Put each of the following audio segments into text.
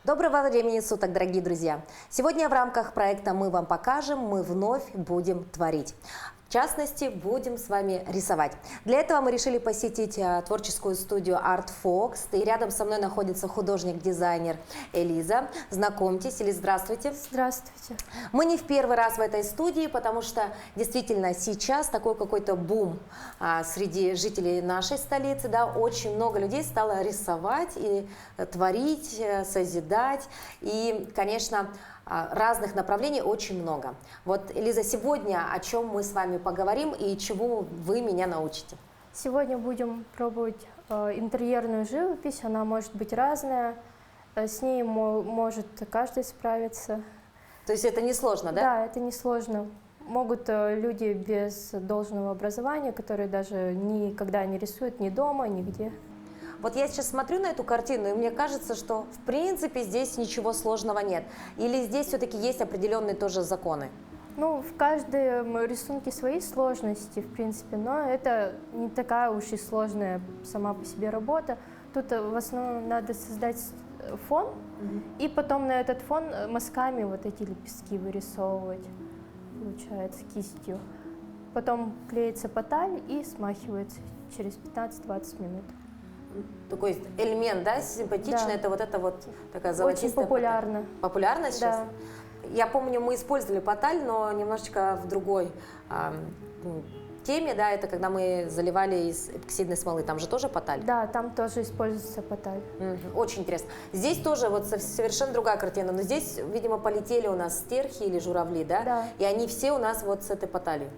Доброго времени суток, дорогие друзья! Сегодня в рамках проекта «Мы вам покажем» мы вновь будем творить. В частности, будем с вами рисовать. Для этого мы решили посетить творческую студию Art Fox. И рядом со мной находится художник-дизайнер Элиза. Знакомьтесь. Элиза, здравствуйте. Здравствуйте. Мы не в первый раз в этой студии, потому что действительно сейчас такой какой-то бум среди жителей нашей столицы. Да, очень много людей стало рисовать и творить, созидать. И, конечно, разных направлений очень много. Вот, Элиза, сегодня о чем мы с вами поговорим и чему вы меня научите? Сегодня будем пробовать интерьерную живопись. Она может быть разная. С ней может каждый справиться. То есть это несложно, да? Да, это несложно. Могут люди без должного образования, которые даже никогда не рисуют ни дома, нигде. Вот я сейчас смотрю на эту картину, и мне кажется, что в принципе здесь ничего сложного нет. Или здесь все-таки есть определенные тоже законы? Ну, в каждом рисунке свои сложности, в принципе, но это не такая уж и сложная сама по себе работа. Тут в основном надо создать фон, и потом на этот фон мазками вот эти лепестки вырисовывать, получается, кистью. Потом клеится поталь и смахивается через 15-20 минут. Такой элемент, да, симпатичный, Да. Это вот такая золотистая. Очень популярно. Поталь. Популярно сейчас? Да. Я помню, мы использовали поталь, но немножечко в другой теме, да, это когда мы заливали из эпоксидной смолы, там же тоже поталь? Да, там тоже используется поталь. Очень интересно. Здесь тоже вот совершенно другая картина, но здесь, видимо, полетели у нас стерхи или журавли, да? Да. И они все у нас вот с этой поталью.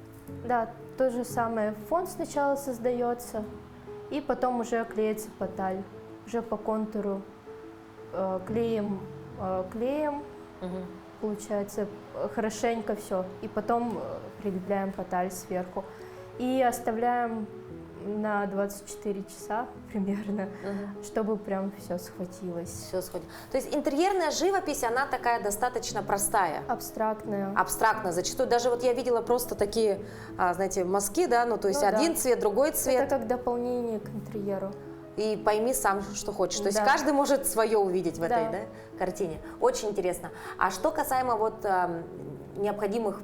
Да, то же самое. Фон сначала создается, и потом уже клеится поталь. Уже по контуру клеем, получается, хорошенько все. И потом прилепляем поталь сверху. И оставляем на 24 часа примерно, чтобы прям все схватилось. Все сходит. То есть интерьерная живопись, она такая достаточно простая. Абстрактная. Абстрактно. Зачастую даже вот я видела просто такие, знаете, мазки, да, ну то есть один цвет, другой цвет. Это как дополнение к интерьеру. И пойми сам, что хочешь. То есть Да. каждый может свое увидеть в этой Да. картине. Очень интересно. А что касаемо вот необходимых,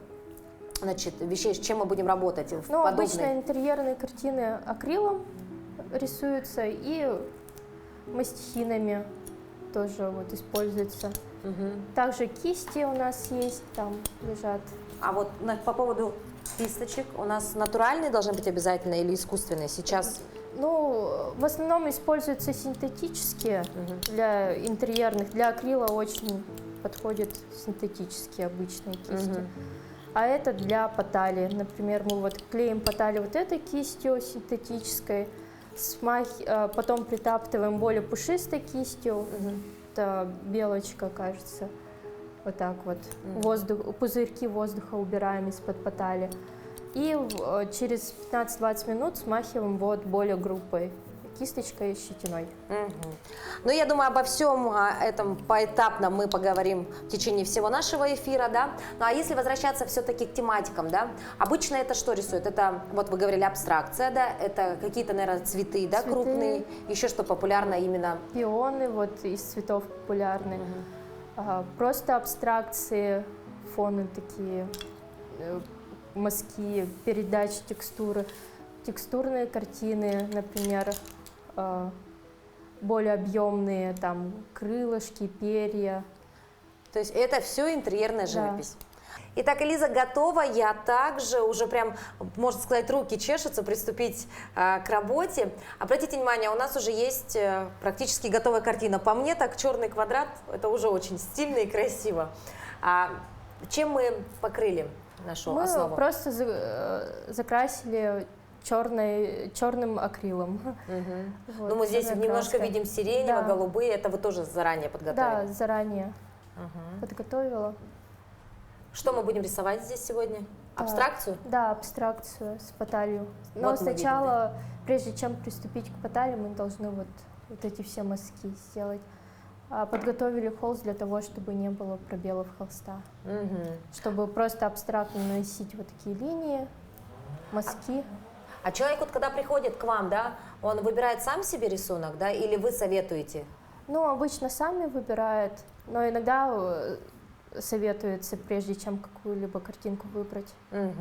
значит, вещей, с чем мы будем работать в Ну, подобной? обычно интерьерные картины акрилом рисуются и мастихинами тоже вот используются. Также кисти у нас есть, там лежат. А вот по поводу кисточек, у нас натуральные должны быть обязательно или искусственные? Сейчас... Ну, в основном используются синтетические для интерьерных. Для акрила очень подходят синтетические обычные кисти. А это для потали. Например, мы вот клеим потали вот этой кистью синтетической, потом притаптываем более пушистой кистью. Это белочка, кажется. Вот так вот. Пузырьки воздуха убираем из-под потали. И через 15-20 минут смахиваем вот более грубой кисточкой и щетиной. Ну, я думаю, обо всем этом поэтапно мы поговорим в течение всего нашего эфира, да. Ну, а если возвращаться все-таки к тематикам, да, обычно это что рисуют? Это, вот вы говорили, абстракция, да, это какие-то, наверное, цветы, да, Цветы. крупные, еще что популярно именно? Пионы вот из цветов популярны. Просто абстракции, фоны такие, мазки, передачи текстуры. Текстурные картины, например, более объемные, там крылышки, перья. То есть это все интерьерная живопись. Итак, Элиза готова, я также уже прям, можно сказать, руки чешутся, приступить к работе. Обратите внимание, у нас уже есть практически готовая картина. По мне так черный квадрат, это уже очень стильно и красиво. Чем мы покрыли нашу основу? Мы просто закрасили черным акрилом. Вот, Ну, мы здесь черной немножко краской. видим сиренево-голубые, это вы тоже заранее подготовили? Да, заранее подготовила. Что мы будем рисовать здесь сегодня? Абстракцию? Да, абстракцию с поталью. Но Вот мы сначала, прежде чем приступить к потали, мы должны вот эти все мазки сделать. Подготовили холст для того, чтобы не было пробелов холста. Чтобы просто абстрактно наносить вот такие линии, мазки. А человек, вот, когда приходит к вам, да, он выбирает сам себе рисунок, да, или вы советуете? Ну, обычно сами выбирают, но иногда советуется, прежде чем какую-либо картинку выбрать. Мгм.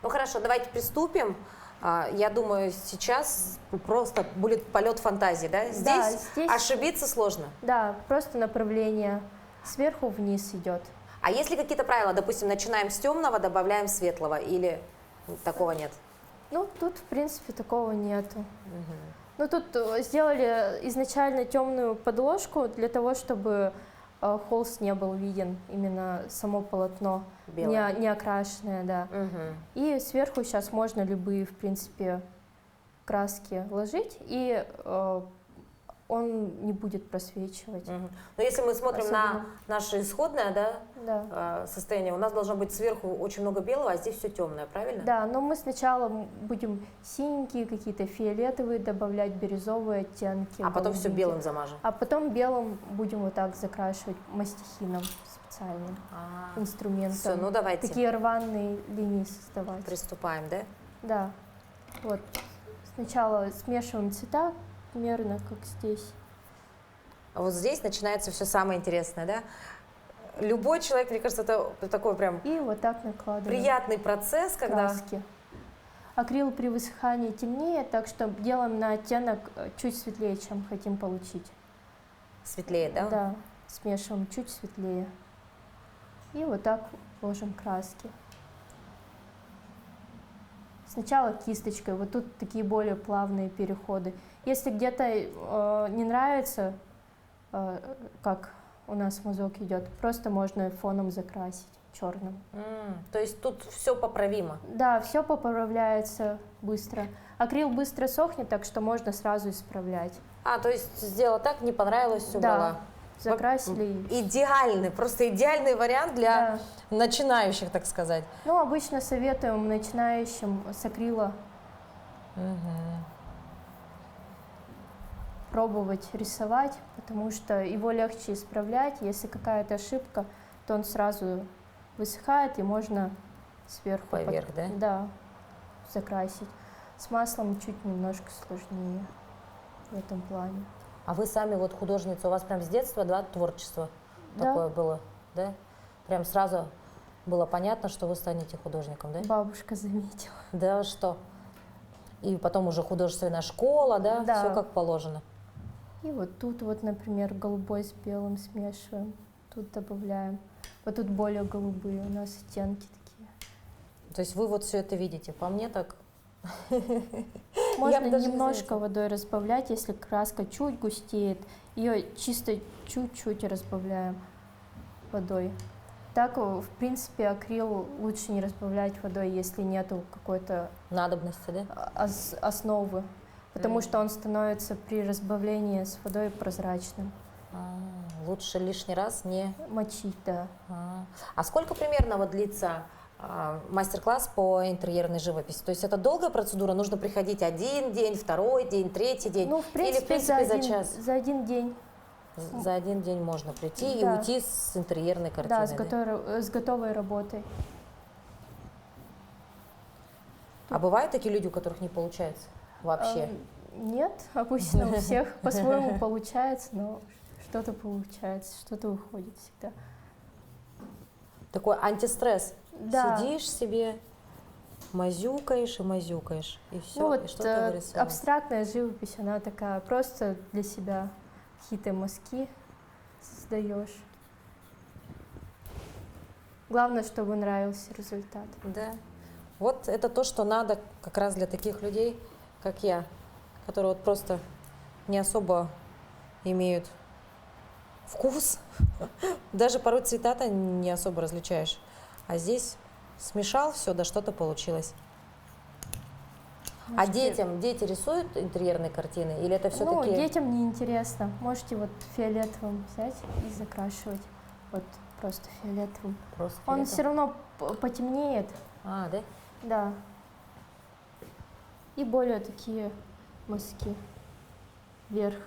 Ну хорошо, давайте приступим. Я думаю, сейчас просто будет полет фантазии, да? Да, Здесь здесь- ошибиться сложно. Да, просто направление сверху вниз идет. А есть ли какие-то правила? Допустим, начинаем с темного, добавляем светлого, или такого нет? Ну, тут, в принципе, такого нету. Ну, тут сделали изначально темную подложку для того, чтобы холст не был виден, именно само полотно, Белое. не окрашенное, да. Мгм. И сверху сейчас можно любые, в принципе, краски ложить, и он не будет просвечивать. Мгм. Но если мы смотрим на Особенно. наше исходное, да, Да. состояние, у нас должно быть сверху очень много белого, а здесь все темное, правильно? Да, но мы сначала будем синенькие, какие-то фиолетовые добавлять, бирюзовые оттенки. А потом все голубенькие. белым замажем. А потом белым будем вот так закрашивать мастихином специальным инструментом. Все, ну давайте Такие рваные линии создавать. приступаем, да? Да. Вот. Сначала смешиваем цвета примерно как здесь. А вот здесь начинается все самое интересное, да? Любой человек, мне кажется, это такой прям И вот так накладываем приятный процесс, когда... краски. Акрил при высыхании темнее, так что делаем на оттенок чуть светлее, чем хотим получить. Светлее, да? Да, смешиваем чуть светлее. И вот так ложим краски. Сначала кисточкой, вот тут такие более плавные переходы. Если где-то не нравится, как у нас мазок идет, просто можно фоном закрасить черным. То есть тут все поправимо. Да, все поправляется быстро. Акрил быстро сохнет, так что можно сразу исправлять. То есть сделала так, не понравилось, все Да. убрала. Закрасили. Идеальный, просто идеальный вариант для начинающих, так сказать. Ну, обычно советуем начинающим с акрила пробовать рисовать, потому что его легче исправлять. Если какая-то ошибка, то он сразу высыхает, и можно сверху Поверх, да? Да, закрасить. С маслом чуть немножко сложнее в этом плане. А вы сами вот художница, у вас прям с детства, да, творчество Да. такое было, да? Прям сразу было понятно, что вы станете художником, да? Бабушка заметила. Да, что? И потом уже художественная школа, да? Да. Все как положено. И вот тут вот, например, голубой с белым смешиваем. Тут добавляем. Вот тут более голубые у нас оттенки такие. То есть вы вот все это видите. По мне так... Можно бы даже не немножко заметила. водой разбавлять, если краска чуть густеет. Ее чисто чуть-чуть разбавляем водой. Так, в принципе, акрил лучше не разбавлять водой, если нету какой-то Надобности, да? основы. Потому что он становится при разбавлении с водой прозрачным. Лучше лишний раз не... Мочить, да. А сколько примерно вот длится мастер-класс по интерьерной живописи? То есть это долгая процедура? Нужно приходить один день, второй день, третий день? Ну, в принципе, Или, в принципе, за час? за один день. За один день можно прийти и Да. уйти с интерьерной картиной? Да, с готовой работой. А бывают такие люди, у которых не получается вообще? Нет, обычно у всех по-своему получается, но что-то получается, что-то выходит всегда. Такой антистресс. Да. Сидишь себе, мазюкаешь и мазюкаешь, и все, Ну и вот что-то вырисовываешь. абстрактная живопись, она такая, просто для себя какие-то мазки создаешь. Главное, чтобы нравился результат. Да. Вот это то, что надо как раз для таких людей, как я, которые вот просто не особо имеют вкус. Даже порой цвета-то не особо различаешь. А здесь смешал все, да что-то получилось. А дети рисуют интерьерные картины? Или это Ну, все-таки... детям неинтересно. Можете вот фиолетовым взять и закрашивать. Вот просто фиолетовым. Просто Он фиолетовым? все равно потемнеет, Да? да. И более такие мазки вверх,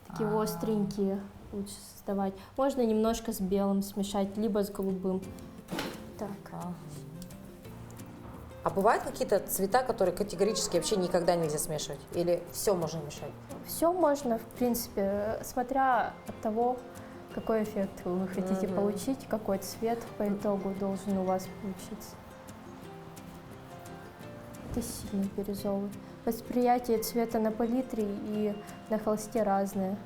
такие остренькие лучше создавать. Можно немножко с белым смешать, либо с голубым. Так. А бывают какие-то цвета, которые категорически вообще никогда нельзя смешивать? Или все можно мешать? Все можно, в принципе, смотря от того, какой эффект вы хотите получить, какой цвет по итогу должен у вас получиться. Это сильный бирюзовый. Восприятие цвета на палитре и на холсте разное.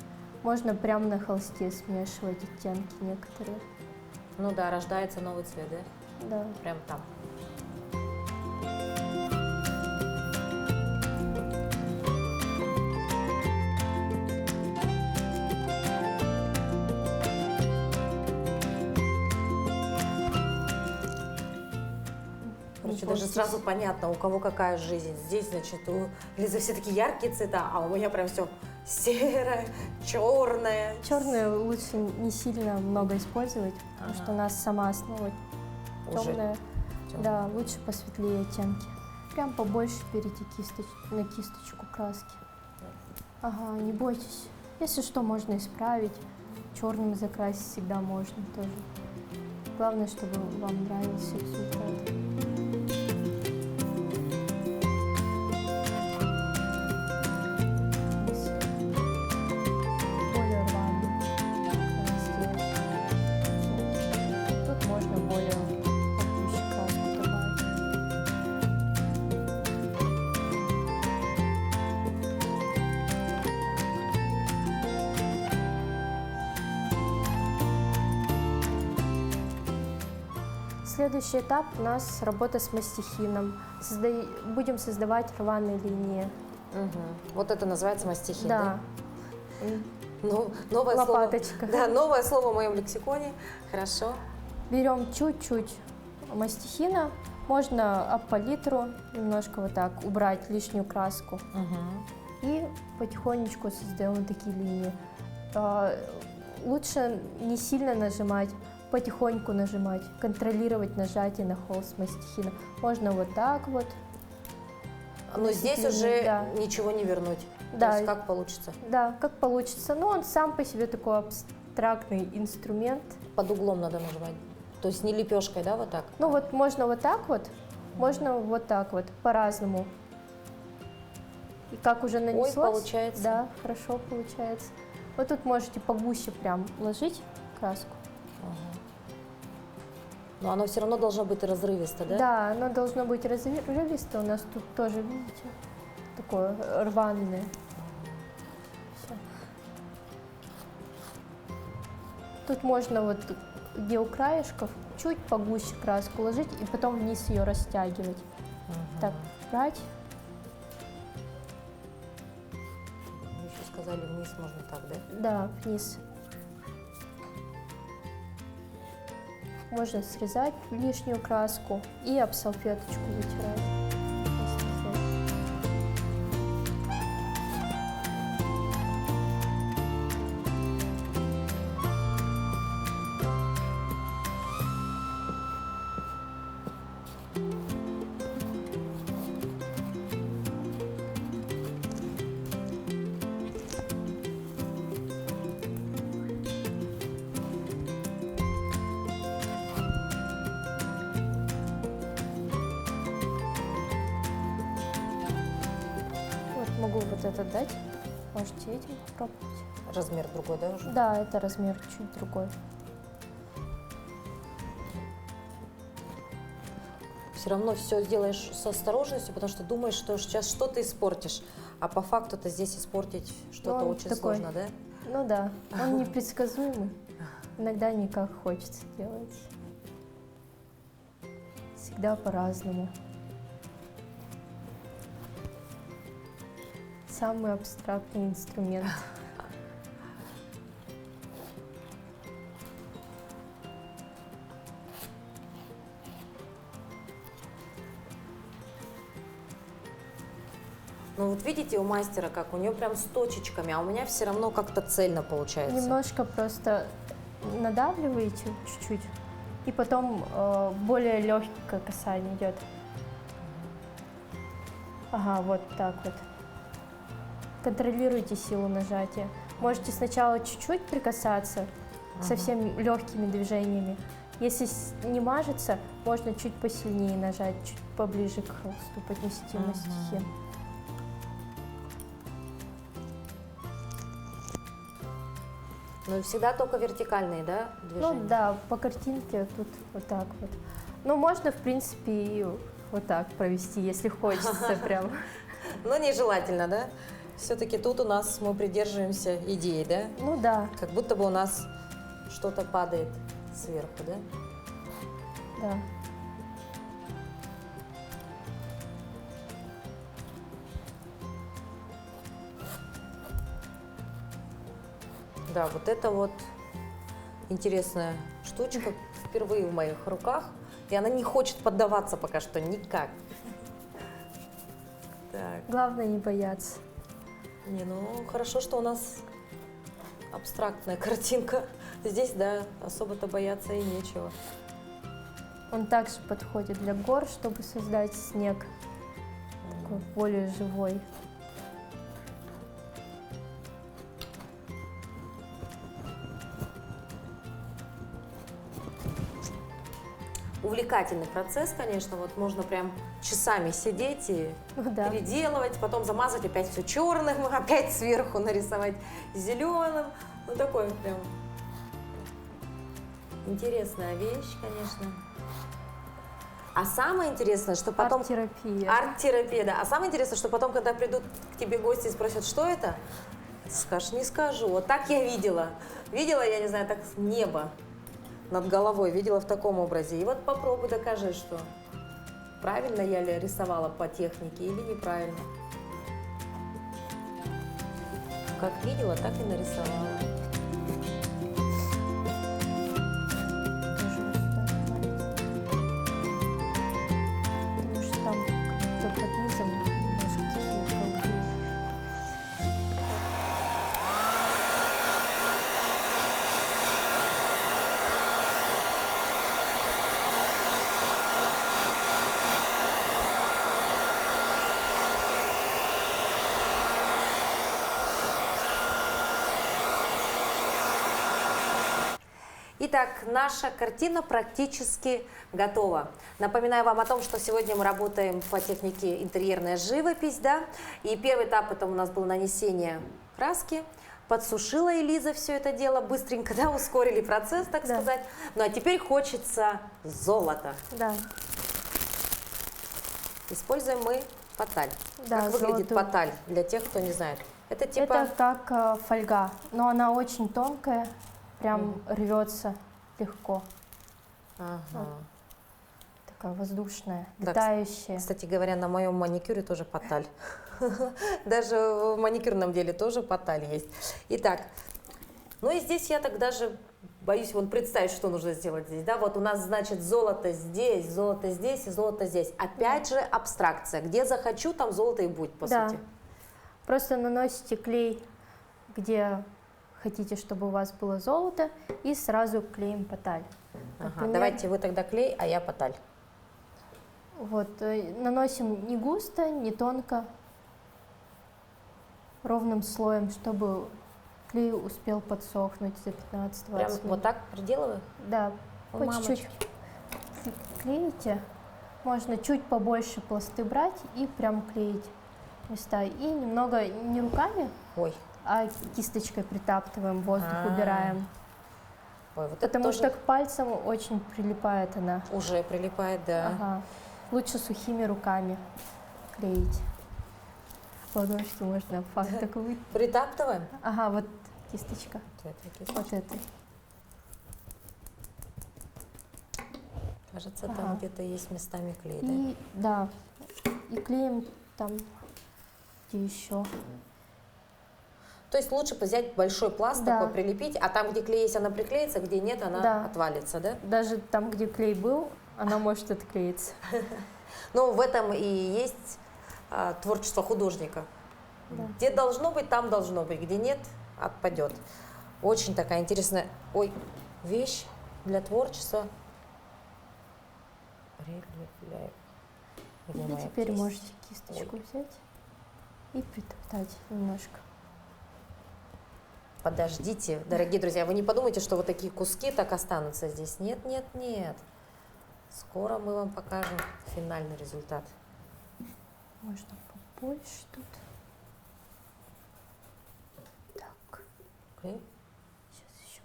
Можно прямо на холсте смешивать оттенки некоторые. Ну да, рождается новый цвет, да? Да. Прям там. Короче, даже сразу понятно, у кого какая жизнь. Здесь, значит, у Лизы все такие яркие цвета, а у меня прям все серое, черное. Черное лучше не сильно много использовать, потому что у нас сама основа Уже темная. тёмная. Да, лучше посветлее оттенки. Прям побольше берите на кисточку краски. Ага, не бойтесь. Если что, можно исправить. Черным закрасить всегда можно тоже. Главное, чтобы вам нравился результат. Более рваный сделать. Тут можно более похуже краску добавить. Следующий этап у нас работа с мастихином. Будем создавать рваные линии. Вот это называется мастихин, да? Да. Ну, новое Лопаточка. слово. Да, новое слово в моем лексиконе. Хорошо. Берем чуть-чуть мастихина. Можно об палитру немножко вот так убрать лишнюю краску. И потихонечку создаем такие линии. Лучше не сильно нажимать, потихоньку нажимать, контролировать нажатие на холст мастихина. Можно вот так вот. Но здесь уже Да. ничего не вернуть. Да. То есть как получится? Да, как получится. Но он сам по себе такой абстрактный инструмент. Под углом надо нажимать. То есть не лепешкой, да, вот так? Ну вот можно вот так вот, можно вот так вот, по-разному. И как уже нанеслось. Ой, получается. Да, хорошо получается. Вот тут можете погуще прям ложить краску. Но оно все равно должно быть разрывисто, да? Да, оно должно быть разрывисто. У нас тут тоже, видите, такое рваное. Всё. Тут можно вот где у краешков чуть погуще краску ложить и потом вниз ее растягивать. Так, брать. Вы еще сказали, вниз можно так, да? Да, вниз. Можно срезать лишнюю краску и об салфеточку вытирать. Могу вот это дать, можете этим попробовать. Размер другой, да, уже? Да, это размер чуть другой. Все равно все делаешь с осторожностью, потому что думаешь, что сейчас что-то испортишь. А по факту-то здесь испортить что-то Он очень такой. сложно, да? Ну да, он непредсказуемый. Иногда не как хочется делать. Всегда по-разному. Самый абстрактный инструмент. Ну вот видите, у мастера как, у нее прям с точечками, а у меня все равно как-то цельно получается. Немножко просто надавливаете чуть-чуть, и потом более легкое касание идет. Ага, вот так вот. Контролируйте силу нажатия. Можете сначала чуть-чуть прикасаться, совсем легкими движениями, Если не мажется, можно чуть посильнее нажать, чуть поближе к холсту, поднести мастихин. Ну и всегда только вертикальные, да, движения? Ну да, по картинке тут вот так вот. Ну, можно, в принципе, и вот так провести, если хочется прям. Но нежелательно, да? Все-таки тут у нас мы придерживаемся идеи, да? Ну да, Как будто бы у нас что-то падает сверху, да? да. Да, вот это вот интересная штучка впервые в моих руках. И она не хочет поддаваться пока что никак. Так, Главное не бояться. не, ну хорошо, что у нас абстрактная картинка. Здесь, да, особо-то бояться и нечего. Он также подходит для гор, чтобы создать снег такой более живой. Увлекательный процесс, конечно, вот можно прям часами сидеть и Ну да. переделывать, потом замазать опять все черным, опять сверху нарисовать зеленым. Ну такой прям интересная вещь, конечно. А самое интересное, что потом... Арт-терапия. Арт-терапия, да. А самое интересное, что потом, когда придут к тебе гости и спросят, что это, ты скажешь, не скажу. Вот так я видела. Видела, я не знаю, так небо над головой, видела в таком образе. И вот попробуй докажи, что правильно я ли рисовала по технике или неправильно. Как видела, так и нарисовала. Тоже вот сюда добавить. Потому что там как-то под низом немножко такие голубые. Итак, наша картина практически готова. Напоминаю вам о том, что сегодня мы работаем по технике интерьерная живопись, да, и первый этап это у нас было нанесение краски. Подсушила Элиза все это дело быстренько, да, ускорили процесс, так Да. сказать. Ну а теперь хочется золота. Да, Используем мы поталь. Да, как выглядит золотую. поталь для тех, кто не знает? Это типа... это как фольга, но она очень тонкая, прям рвется легко. Ага. Такая воздушная, Да, летающая. Кстати говоря, на моем маникюре тоже поталь. Даже в маникюрном деле тоже поталь есть. Итак, ну и здесь я так даже боюсь вон представить, что нужно сделать здесь. Да, вот у нас, значит, золото здесь и золото здесь. Опять же абстракция. Где захочу, там золото и будет, по Да. сути. Просто наносите клей, где хотите, чтобы у вас было золото, и сразу клеим поталь. Ага, Например, давайте вы тогда клей, а я поталь. Вот, наносим не густо, не тонко, ровным слоем, чтобы клей успел подсохнуть за 15-20 Прям минут. вот так приделываю? Да, О, по чуть-чуть клеите. Можно чуть побольше пласты брать и прям клеить места. И немного не руками, Ой, а кисточкой притаптываем, воздух А. убираем. ой, вот Потому это что тоже к пальцам очень прилипает она. уже прилипает, да. Ага. Лучше сухими руками клеить. Ладошки можно факт такой. Притаптываем? Ага, вот кисточка. Вот этой кисточкой. Вот этой. Кажется, Ага. там где-то есть местами клей, да? И да, и клеим там, где еще. То есть лучше взять большой пласт Да. такой, прилепить, а там, где клей есть, она приклеится, где нет, она Да. отвалится, да? Даже там, где клей был, она может отклеиться. Но в этом и есть творчество художника. Да. Где должно быть, там должно быть, где нет, отпадет. Очень такая интересная вещь для творчества. Прилепляю. Где И моя теперь кисть? можете кисточку взять и притоптать немножко. Подождите, дорогие друзья, вы не подумайте, что вот такие куски так останутся здесь. Нет, нет, нет. Скоро мы вам покажем финальный результат. Можно побольше тут. Так, Окей. сейчас еще.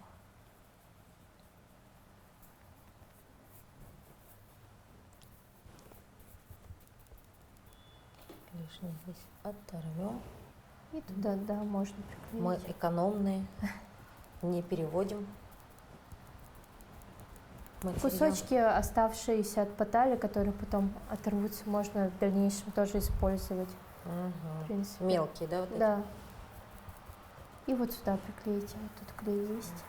Лишнее здесь оторвем. И туда, да, можно приклеить. Мы экономные, не переводим материал. Кусочки, оставшиеся от потали, которые потом оторвутся, можно в дальнейшем тоже использовать. В принципе. Мелкие, да? Вот эти? Да. И вот сюда приклеите. Вот тут клей есть.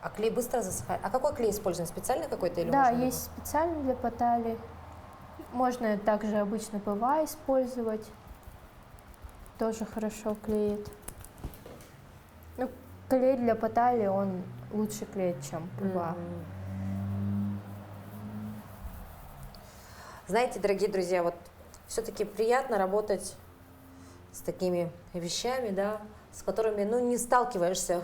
А клей быстро засыхает? А какой клей используем? Специальный какой-то или Да, можно есть специальный для потали. Можно также обычно ПВА использовать. Тоже хорошо клеит. Ну, клей для потали, он лучше клеит, чем ПВА. Знаете, дорогие друзья, вот все-таки приятно работать с такими вещами, да, с которыми, ну, не сталкиваешься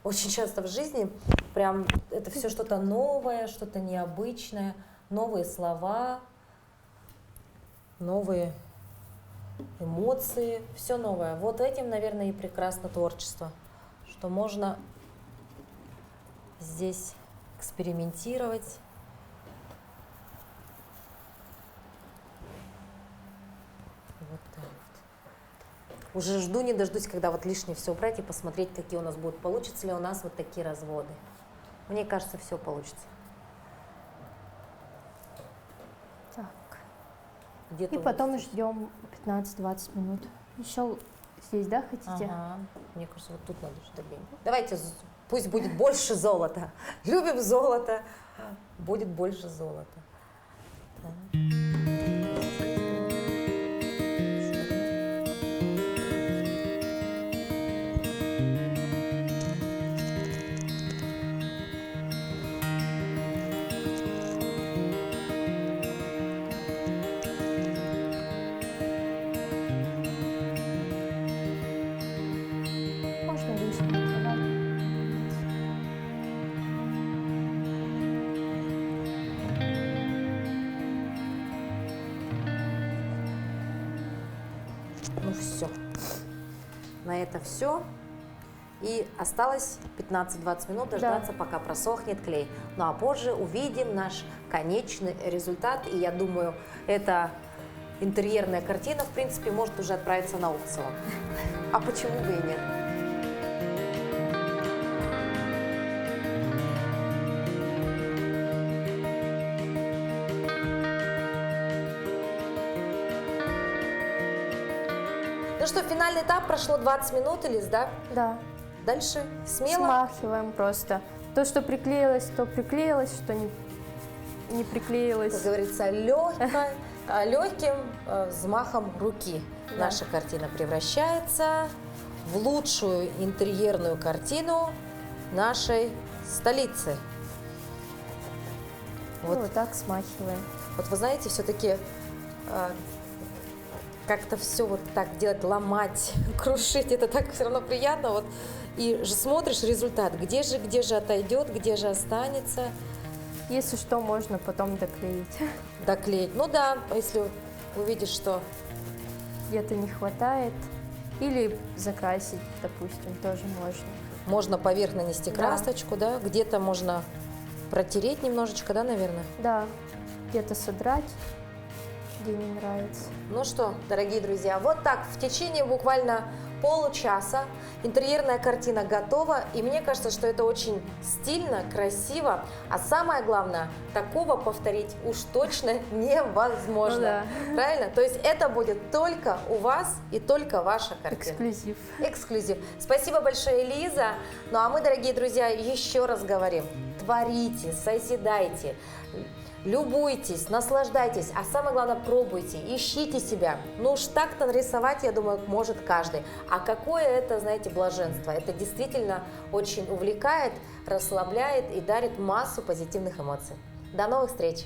очень часто в жизни. Прям это все что-то новое, что-то необычное, новые слова, новые эмоции, все новое. Вот этим, наверное, и прекрасно творчество, что можно здесь экспериментировать. Вот так вот. Уже жду не дождусь, когда вот лишнее все убрать и посмотреть, какие у нас будут. Получится ли у нас вот такие разводы. Мне кажется, все получится. Так. Где-то И вот потом здесь. ждем 15-20 минут. Еще здесь, да, хотите? Ага. Мне кажется, вот тут надо что-то добавить. Давайте, пусть будет больше золота. Любим золото. Будет больше золота. Так. Можно лишнее убрать. Ну все. На это все. И осталось 15-20 минут дождаться, пока просохнет клей. Ну а позже увидим наш конечный результат. И я думаю, эта интерьерная картина, в принципе, может уже отправиться на аукцион. А почему бы и нет? Ну что, финальный этап, прошло 20 минут, Элис, да? Да. Дальше смело. Смахиваем просто. То, что приклеилось, то приклеилось, что не приклеилось. Как говорится, легким взмахом руки наша картина превращается в лучшую интерьерную картину нашей столицы. Вот так смахиваем. Вот вы знаете, все-таки как-то все вот так делать, ломать, крушить, это так все равно приятно. Вот, и же смотришь результат, где же отойдет, где же останется. Если что, можно потом доклеить. Доклеить. Ну да, если увидишь, что Где-то не хватает. Или закрасить, допустим, тоже можно. можно поверх нанести Да. красочку, да, где-то можно протереть немножечко, да, наверное. Да, где-то содрать, где не нравится. Ну что, дорогие друзья, вот так в течение буквально получаса интерьерная картина готова, и мне кажется, что это очень стильно, красиво, а самое главное, такого повторить уж точно невозможно. Ну Правильно? То есть это будет только у вас и только ваша картина. Эксклюзив. Эксклюзив. Спасибо большое, Лиза. Ну а мы, дорогие друзья, еще раз говорим, творите, созидайте, любуйтесь, наслаждайтесь, а самое главное, пробуйте, ищите себя. Ну уж так-то нарисовать, я думаю, может каждый. А какое это, знаете, блаженство. Это действительно очень увлекает, расслабляет и дарит массу позитивных эмоций. До новых встреч!